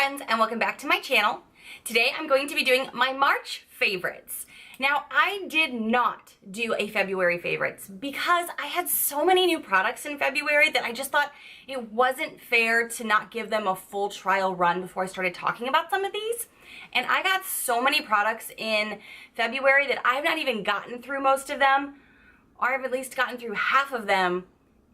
friends, and welcome back to my channel. Today I'm going to be doing my March favorites. Now, I did not do a February favorites because I had so many new products in February that I just thought it wasn't fair to not give them a full trial run before I started talking about some of these. And I got so many products in February that I've not even gotten through most of them, or I've at least gotten through half of them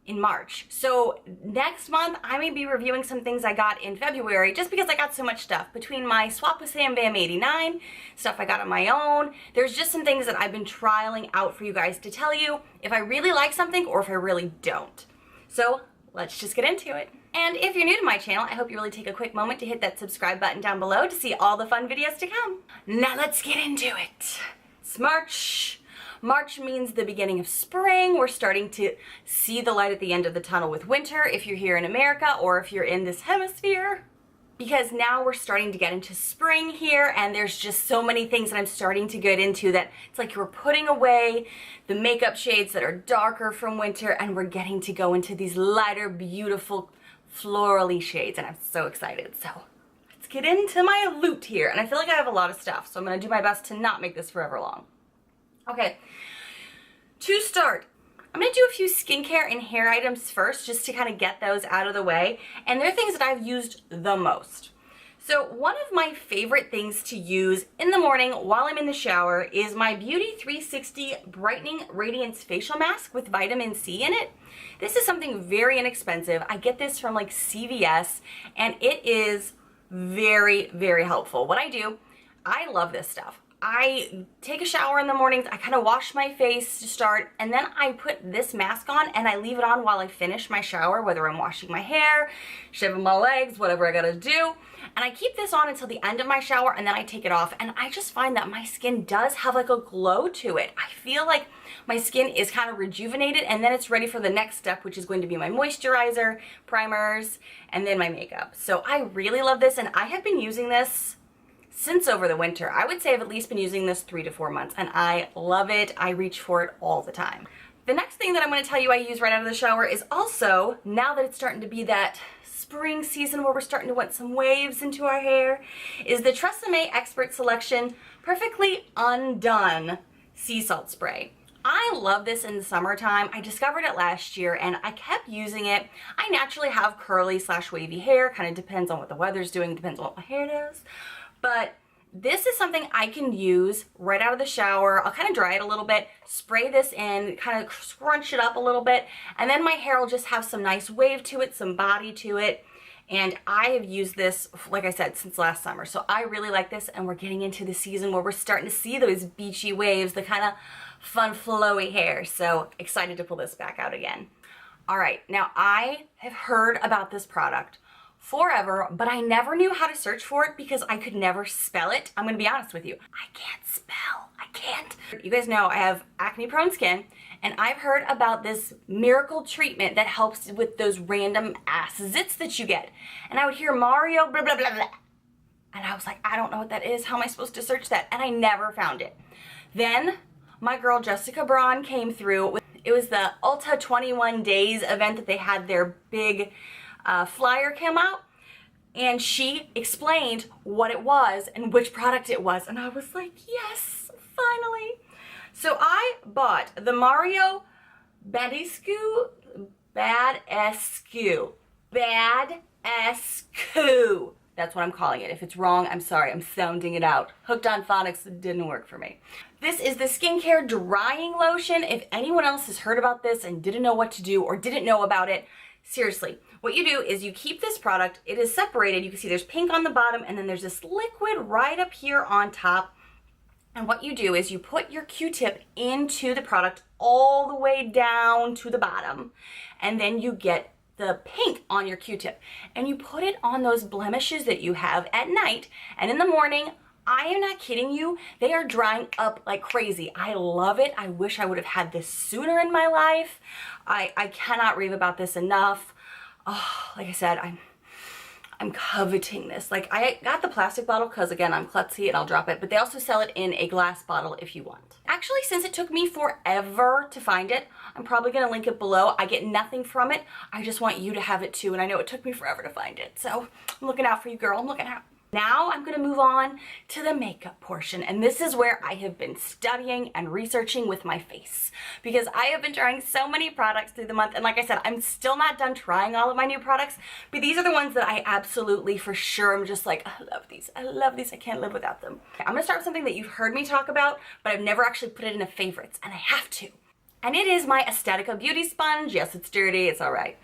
in March. So next month I may be reviewing some things I got in February just because I got so much stuff. Between my swap with Sam Bam 89, stuff I got on my own, there's just some things that I've been trialing out for you guys to tell you if I really like something or if I really don't. So let's just get into it. And if you're new to my channel, I hope you really take a quick moment to hit that subscribe button down below to see all the fun videos to come. Now let's get into it. It's March. March means the beginning of spring. We're starting to see the light at the end of the tunnel with winter if you're here in America or if you're in this hemisphere. Because now we're starting to get into spring here, and there's just so many things that I'm starting to get into that it's like we're putting away the makeup shades that are darker from winter and we're getting to go into these lighter, beautiful, florally shades, and I'm so excited. So let's get into my loot here. And I feel like I have a lot of stuff, so I'm gonna do my best to not make this forever long. Okay, to start, I'm going to do a few skincare and hair items first just to kind of get those out of the way, and they're things that I've used the most. So one of my favorite things to use in the morning while I'm in the shower is my Beauty 360 Brightening Radiance Facial Mask with vitamin C in it. This is something very inexpensive. I get this from like CVS, and it is very, very helpful. What I do, I love this stuff. I take a shower in the mornings, I kind of wash my face to start, and then I put this mask on and I leave it on while I finish my shower, whether I'm washing my hair, shaving my legs, whatever I gotta do. And I keep this on until the end of my shower, and then I take it off, and I just find that my skin does have like a glow to it. I feel like my skin is kind of rejuvenated, and then it's ready for the next step, which is going to be my moisturizer, primers, and then my makeup. So I really love this, and I have been using this since over the winter. I would say I've at least been using this 3 to 4 months, and I love it. I reach for it all the time. The next thing that I'm going to tell you I use right out of the shower is also, now that it's starting to be that spring season where we're starting to want some waves into our hair, is the TRESemmé Expert Selection Perfectly Undone Sea Salt Spray. I love this in the summertime. I discovered it last year and I kept using it. I naturally have curly / wavy hair, kind of depends on what the weather's doing, depends on what my hair does. But this is something I can use right out of the shower. I'll kind of dry it a little bit, spray this in, kind of scrunch it up a little bit, and then my hair will just have some nice wave to it, some body to it. And I have used this, like I said, since last summer. So I really like this, and we're getting into the season where we're starting to see those beachy waves, the kind of fun flowy hair. So excited to pull this back out again. All right, now I have heard about this product forever, but I never knew how to search for it because I could never spell it. I'm gonna be honest with you. I can't spell. I can't. You guys know I have acne prone skin, and I've heard about this miracle treatment that helps with those random ass zits that you get. And I would hear Mario blah blah blah blah. And I was like, I don't know what that is. How am I supposed to search that? And I never found it. Then my girl Jessica Braun came through. It was the Ulta 21 Days event that they had their big flyer came out, and she explained what it was and which product it was, and I was like, yes, finally. So I bought the Mario Badescu, that's what I'm calling it. If it's wrong, I'm sorry, I'm sounding it out. Hooked on phonics didn't work for me. This is the skincare drying lotion. If anyone else has heard about this and didn't know what to do or didn't know about it, seriously, what you do is you keep this product, it is separated, you can see there's pink on the bottom, and then there's this liquid right up here on top. And what you do is you put your Q-tip into the product all the way down to the bottom, and then you get the pink on your Q-tip, and you put it on those blemishes that you have at night, and in the morning, I am not kidding you, they are drying up like crazy. I love it. I wish I would have had this sooner in my life. I cannot rave about this enough. Oh, like I said, I'm coveting this. Like, I got the plastic bottle because, again, I'm klutzy and I'll drop it, but they also sell it in a glass bottle if you want. actually, since it took me forever to find it, I'm probably gonna link it below. I get nothing from it. I just want you to have it too, and I know it took me forever to find it. So I'm looking out for you, girl. I'm looking out. Now I'm gonna move on to the makeup portion, and this is where I have been studying and researching with my face, because I have been trying so many products through the month, and like I said, I'm still not done trying all of my new products, but these are the ones that I absolutely, for sure, I'm just like, I love these, I can't live without them. I'm gonna start with something that you've heard me talk about, but I've never actually put it in a favorites, and I have to. And it is my Aesthetica Beauty Sponge. Yes, it's dirty, it's all right.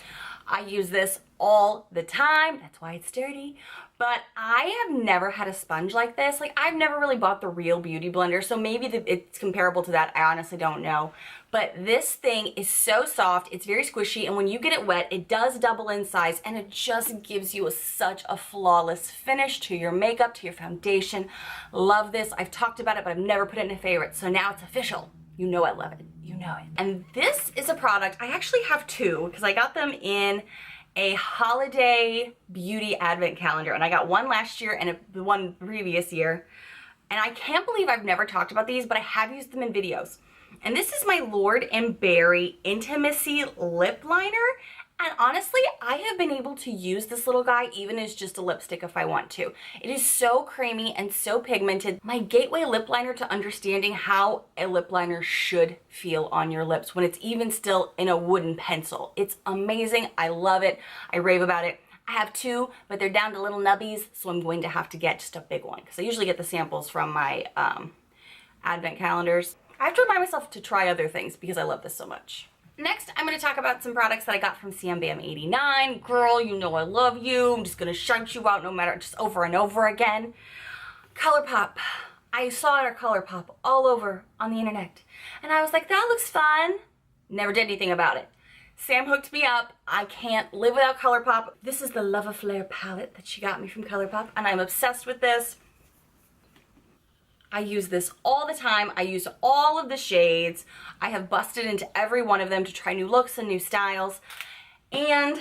I use this all the time, that's why it's dirty. But I have never had a sponge like this. Like, I've never really bought the real beauty blender, so maybe it's comparable to that. I honestly don't know. But this thing is so soft, it's very squishy, and when you get it wet, it does double in size, and it just gives you such a flawless finish to your makeup, to your foundation. Love this. I've talked about it, but I've never put it in a favorite, so now it's official. You know I love it. You know it. And this is a product, I actually have two, because I got them in a holiday beauty advent calendar, and I got one last year and the one previous year, and I can't believe I've never talked about these, but I have used them in videos. And this is my Lord & Berry Intimacy Lip Liner, and honestly, I have been able to use this little guy even as just a lipstick if I want to. It is so creamy and so pigmented. My gateway lip liner to understanding how a lip liner should feel on your lips when it's even still in a wooden pencil. It's amazing. I love it. I rave about it. I have two, but they're down to little nubbies, so I'm going to have to get just a big one because I usually get the samples from my advent calendars. I have to remind myself to try other things because I love this so much. Next, I'm going to talk about some products that I got from SamBam89. Girl, you know I love you. I'm just going to shout you out no matter, just over and over again. ColourPop. I saw our ColourPop all over on the internet. And I was like, that looks fun. Never did anything about it. Sam hooked me up. I can't live without ColourPop. This is the Love Affair palette that she got me from ColourPop, and I'm obsessed with this. I use this all the time. I use all of the shades. I have busted into every one of them to try new looks and new styles. And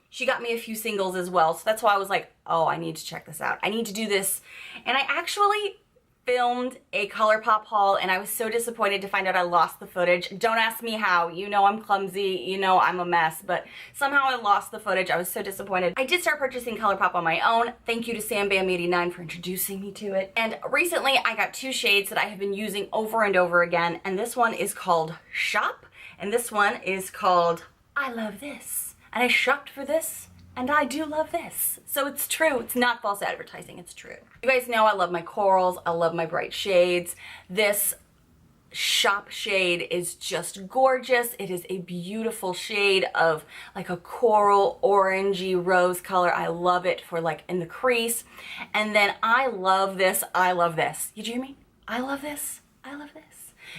she got me a few singles as well. So that's why I was like, oh, I need to check this out. I need to do this. And I actually filmed a ColourPop haul, and I was so disappointed to find out I lost the footage. Don't ask me how. You know I'm clumsy. You know I'm a mess. But somehow I lost the footage. I was so disappointed. I did start purchasing ColourPop on my own. Thank you to SamBam89 for introducing me to it. And recently I got two shades that I have been using over and over again. And this one is called Shop. And this one is called I Love This. And I shopped for this. And I do love this. So it's true. It's not false advertising. It's true. You guys know I love my corals. I love my bright shades. This Shop shade is just gorgeous. It is a beautiful shade of like a coral orangey rose color. I love it for like in the crease. And then I love this. I love this. You hear me? I love this. I love this.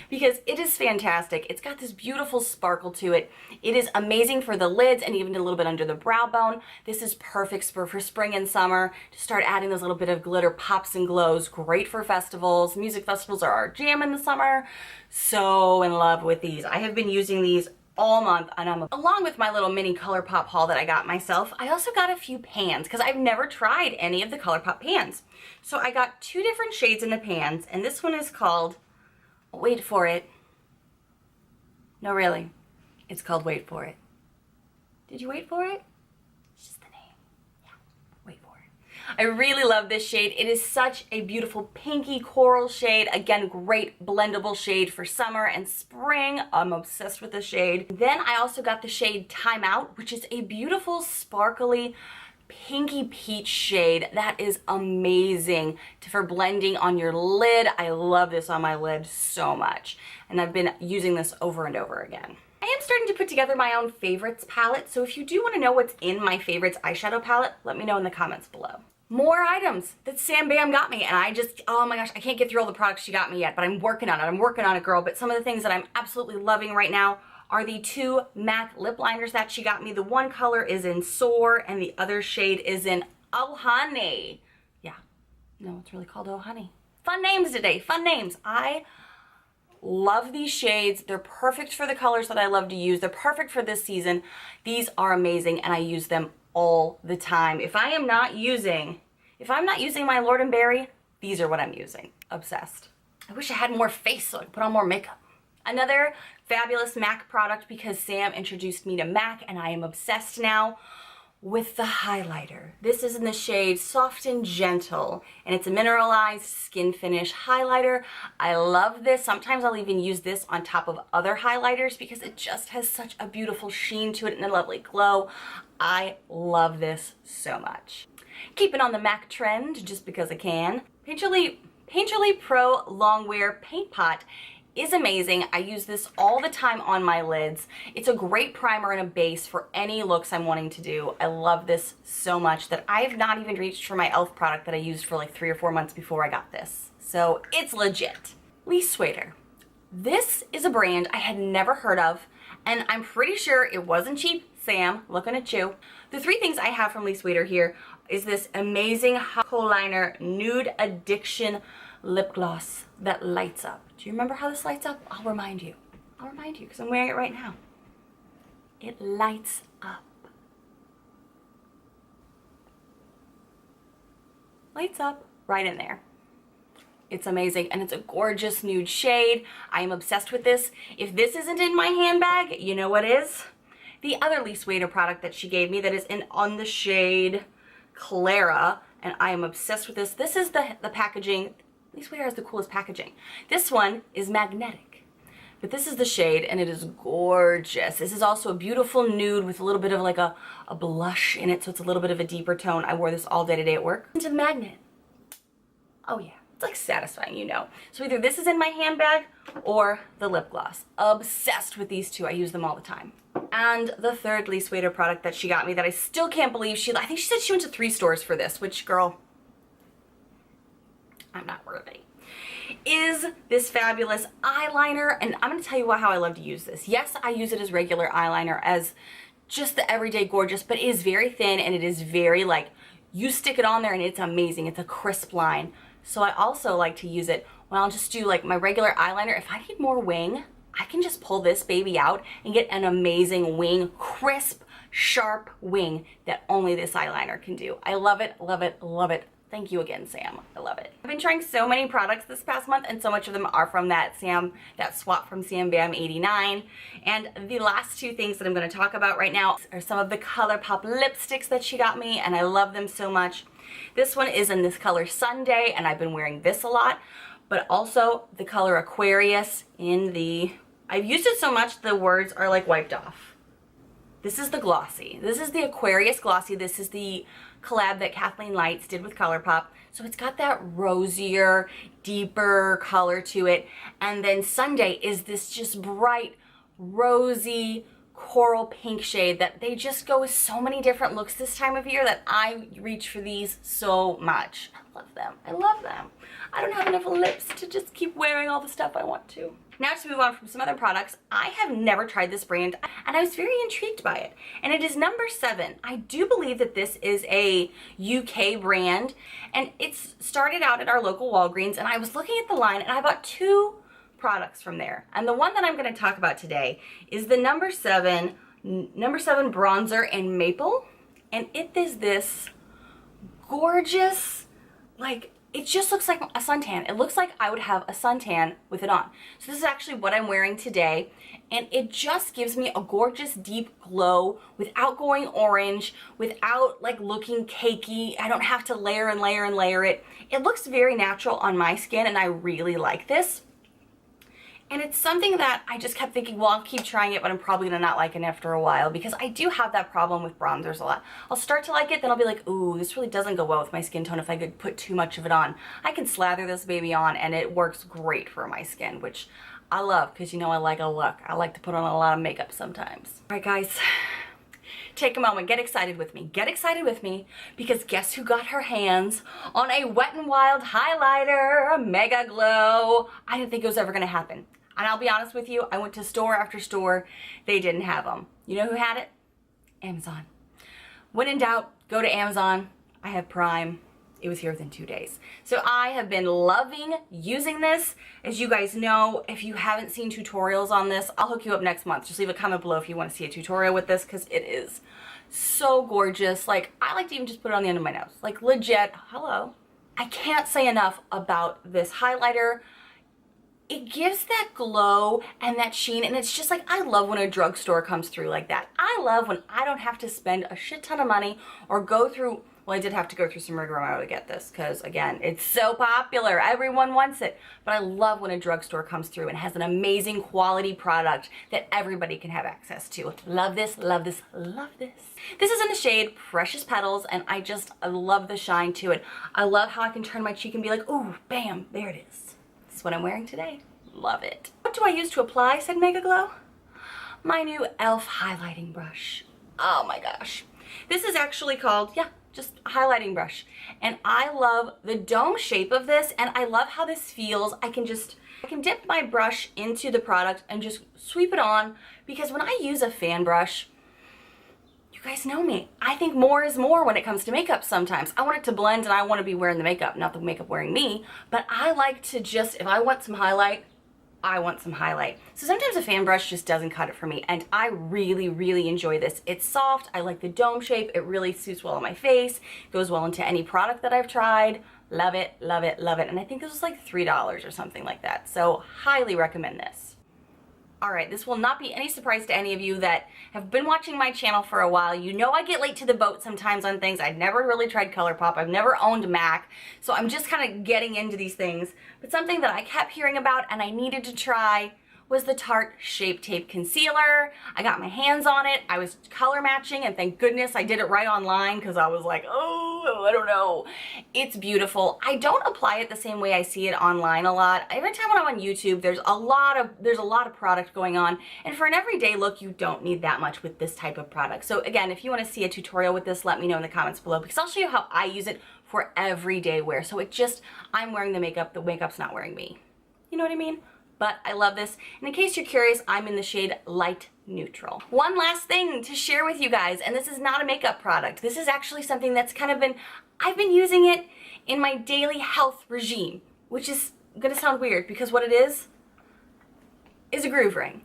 Because it is fantastic. It's got this beautiful sparkle to it. It is amazing for the lids and even a little bit under the brow bone. This is perfect for spring and summer to start adding those little bit of glitter pops and glows. Great for festivals. Music festivals are our jam in the summer. So in love with these. I have been using these all month, and along with my little mini ColourPop haul that I got myself, I also got a few pans because I've never tried any of the ColourPop pans. So I got two different shades in the pans, and this one is called, wait for it. No, really. It's called Wait For It. Did you wait for it? It's just the name. Yeah, wait for it. I really love this shade. It is such a beautiful pinky coral shade. Again, great blendable shade for summer and spring. I'm obsessed with the shade. Then I also got the shade Time Out, which is a beautiful, sparkly, pinky peach shade that is amazing for blending on your lid. I love this on my lid so much, and I've been using this over and over again. I am starting to put together my own favorites palette, so if you do want to know what's in my favorites eyeshadow palette, let me know in the comments below. More items that Sam Bam got me, and I just, oh my gosh, I can't get through all the products she got me yet, but I'm working on it. I'm working on it, girl. But some of the things that I'm absolutely loving right now are the two MAC lip liners that she got me. The one color is in Soar, and the other shade is in Oh Honey. Yeah, no, it's really called Oh Honey. Fun names today, fun names. I love these shades. They're perfect for the colors that I love to use. They're perfect for this season. These are amazing, and I use them all the time. If I'm not using my Lord & Berry, these are what I'm using. Obsessed. I wish I had more face so I could put on more makeup. Another fabulous MAC product because Sam introduced me to MAC and I am obsessed now with the highlighter. This is in the shade Soft and Gentle, and it's a mineralized skin finish highlighter. I love this. Sometimes I'll even use this on top of other highlighters because it just has such a beautiful sheen to it and a lovely glow. I love this so much. Keeping on the MAC trend, just because I can, Painterly Pro Longwear Paint Pot is amazing. I use this all the time on my lids. It's a great primer and a base for any looks I'm wanting to do. I love this so much that I've not even reached for my e.l.f. product that I used for like 3 or 4 months before I got this. So it's legit. Lee Swader. This is a brand I had never heard of, and I'm pretty sure it wasn't cheap. Sam, looking at you. The 3 things I have from Lee Swader here is this amazing co-liner Nude Addiction lip gloss that lights up. Do you remember how this lights up? I'll remind you because I'm wearing it right now. It lights up. Lights up right in there. It's amazing and it's a gorgeous nude shade. I am obsessed with this. If this isn't in my handbag, you know what is? The other Lee Swader product that she gave me that is on the shade Clara, and I am obsessed with this. This is the packaging. Lee Swader has the coolest packaging. This one is magnetic, but this is the shade and it is gorgeous. This is also a beautiful nude with a little bit of like a blush in it, so it's a little bit of a deeper tone. I wore this all day today at work. Into the magnet. Oh yeah, it's like satisfying, you know. So either this is in my handbag or the lip gloss. Obsessed with these 2. I use them all the time. And the third Lee Swader product that she got me that I still can't believe I think she said she went to 3 stores for this, which girl, I'm not worthy, is this fabulous eyeliner. And I'm going to tell you how I love to use this. Yes, I use it as regular eyeliner, as just the everyday gorgeous, but it is very thin and it is very like, you stick it on there and it's amazing. It's a crisp line. So I also like to use it when I'll just do like my regular eyeliner. If I need more wing, I can just pull this baby out and get an amazing wing, crisp, sharp wing that only this eyeliner can do. I love it, love it, love it. Thank you again, Sam. I love it. I've been trying so many products this past month, and so much of them are from that swap from Sam Bam 89. And the last 2 things that I'm going to talk about right now are some of the ColourPop lipsticks that she got me, and I love them so much. This one is in this color Sunday, and I've been wearing this a lot, but also the color Aquarius in the... I've used it so much the words are like wiped off. This is the glossy. This is the Aquarius glossy. This is the collab that Kathleen Lights did with ColourPop. So it's got that rosier, deeper color to it. And then Sunday is this just bright, rosy, coral pink shade that they just go with so many different looks this time of year that I reach for these so much. I love them. I love them. I don't have enough lips to just keep wearing all the stuff I want to. Now to move on from some other products, I have never tried this brand and I was very intrigued by it. And it is number 7. I do believe that this is a UK brand and it's started out at our local Walgreens, and I was looking at the line and I bought 2 products from there. And the one that I'm going to talk about today is the number 7 bronzer in maple, and it is this gorgeous, like, it just looks like a suntan. It looks like I would have a suntan with it on. So this is actually what I'm wearing today, and it just gives me a gorgeous deep glow without going orange, without like looking cakey. I don't have to layer and layer and layer it. It looks very natural on my skin, and I really like this. And it's something that I just kept thinking, well, I'll keep trying it, but I'm probably gonna not like it after a while, because I do have that problem with bronzers a lot. I'll start to like it, then I'll be like, ooh, this really doesn't go well with my skin tone if I could put too much of it on. I can slather this baby on and it works great for my skin, which I love, because you know I like a look. I like to put on a lot of makeup sometimes. All right, guys. Take a moment, get excited with me. Get excited with me, because guess who got her hands on a Wet n Wild highlighter, Mega Glow. I didn't think it was ever gonna happen. And I'll be honest with you, I went to store after store, they didn't have them. You know who had it? Amazon. When in doubt, go to Amazon. I have Prime. It was here within 2 days. So I have been loving using this. As you guys know, if you haven't seen tutorials on this, I'll hook you up next month. Just leave a comment below if you want to see a tutorial with this, because it is so gorgeous. Like, I like to even just put it on the end of my nose. Like, legit, hello. I can't say enough about this highlighter. it gives that glow and that sheen, and it's just like, I love when a drugstore comes through like that. I love when I don't have to spend a shit ton of money or go through, well, I did have to go through some rigmarole to get this because, again, it's so popular. Everyone wants it. But I love when a drugstore comes through and has an amazing quality product that everybody can have access to. Love this, love this, love this. This is in the shade Precious Petals, and I love the shine to it. I love how I can turn my cheek and be like, ooh, bam, there it is. This is what I'm wearing today. Love it. What do I use to apply, said Mega Glow? My new e.l.f. highlighting brush. Oh my gosh. This is actually called, just a highlighting brush. And I love the dome shape of this, and I love how this feels. I can dip my brush into the product and just sweep it on, because when I use a fan brush, you guys know me. I think more is more when it comes to makeup sometimes. I want it to blend and I want to be wearing the makeup, not the makeup wearing me. But I like to just, if I want some highlight, I want some highlight. So sometimes a fan brush just doesn't cut it for me, and I really, really enjoy this. It's soft, I like the dome shape, it really suits well on my face, goes well into any product that I've tried. Love it, love it, love it. And I think this was like $3 or something like that. So highly recommend this. All right, this will not be any surprise to any of you that have been watching my channel for a while. You know I get late to the boat sometimes on things. I've never really tried ColourPop. I've never owned MAC, so I'm just kind of getting into these things. But something that I kept hearing about and I needed to try was the Tarte Shape Tape Concealer. I got my hands on it. I was color matching, and thank goodness I did it right online, because I was like, oh, I don't know. It's beautiful. I don't apply it the same way I see it online a lot. Every time when I'm on YouTube, there's a lot of product going on, and for an everyday look, you don't need that much with this type of product. So again, if you want to see a tutorial with this, let me know in the comments below, because I'll show you how I use it for everyday wear. So I'm wearing the makeup's not wearing me. You know what I mean? But I love this. And in case you're curious, I'm in the shade Light Neutral. One last thing to share with you guys, and this is not a makeup product. This is actually something that's I've been using it in my daily health regime, which is gonna sound weird because what it is a groove ring.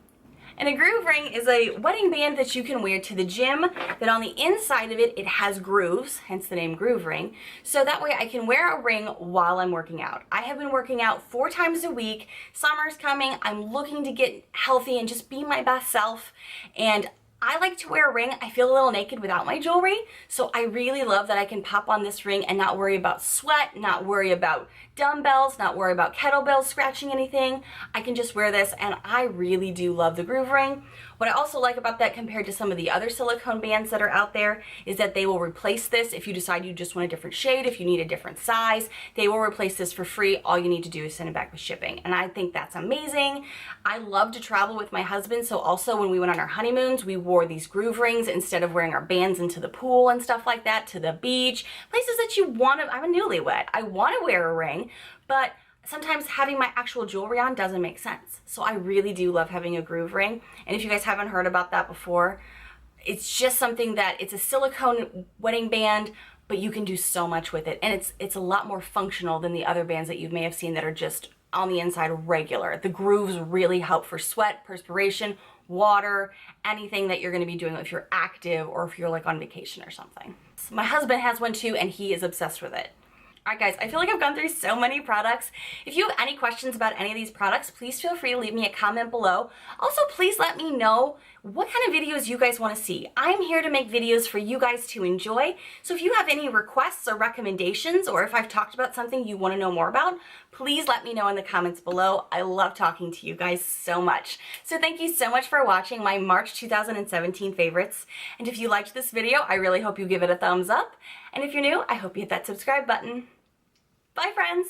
And a groove ring is a wedding band that you can wear to the gym, that on the inside of it has grooves, hence the name groove ring. So that way I can wear a ring while I'm working out. I have been working out 4 times a week. Summer's coming. I'm looking to get healthy and just be my best self. And I like to wear a ring. I feel a little naked without my jewelry, so I really love that I can pop on this ring and not worry about sweat, not worry about dumbbells, not worry about kettlebells scratching anything. I can just wear this, and I really do love the groove ring. What I also like about that compared to some of the other silicone bands that are out there is that they will replace this if you decide you just want a different shade, if you need a different size. They will replace this for free. All you need to do is send it back with shipping, and I think that's amazing. I love to travel with my husband, so also when we went on our honeymoons, we wore these groove rings instead of wearing our bands into the pool and stuff like that, to the beach, places that you want to. I'm a newlywed. I want to wear a ring, but sometimes having my actual jewelry on doesn't make sense. So I really do love having a groove ring. And if you guys haven't heard about that before, it's just something that it's a silicone wedding band, but you can do so much with it. And it's a lot more functional than the other bands that you may have seen that are just on the inside regular. The grooves really help for sweat, perspiration, water, anything that you're going to be doing if you're active or if you're like on vacation or something. So my husband has one too, and he is obsessed with it. Alright guys, I feel like I've gone through so many products. If you have any questions about any of these products, please feel free to leave me a comment below. Also, please let me know what kind of videos you guys want to see. I'm here to make videos for you guys to enjoy. So if you have any requests or recommendations, or if I've talked about something you want to know more about, please let me know in the comments below. I love talking to you guys so much. So thank you so much for watching my March 2017 favorites. And if you liked this video, I really hope you give it a thumbs up. And if you're new, I hope you hit that subscribe button. Bye, friends!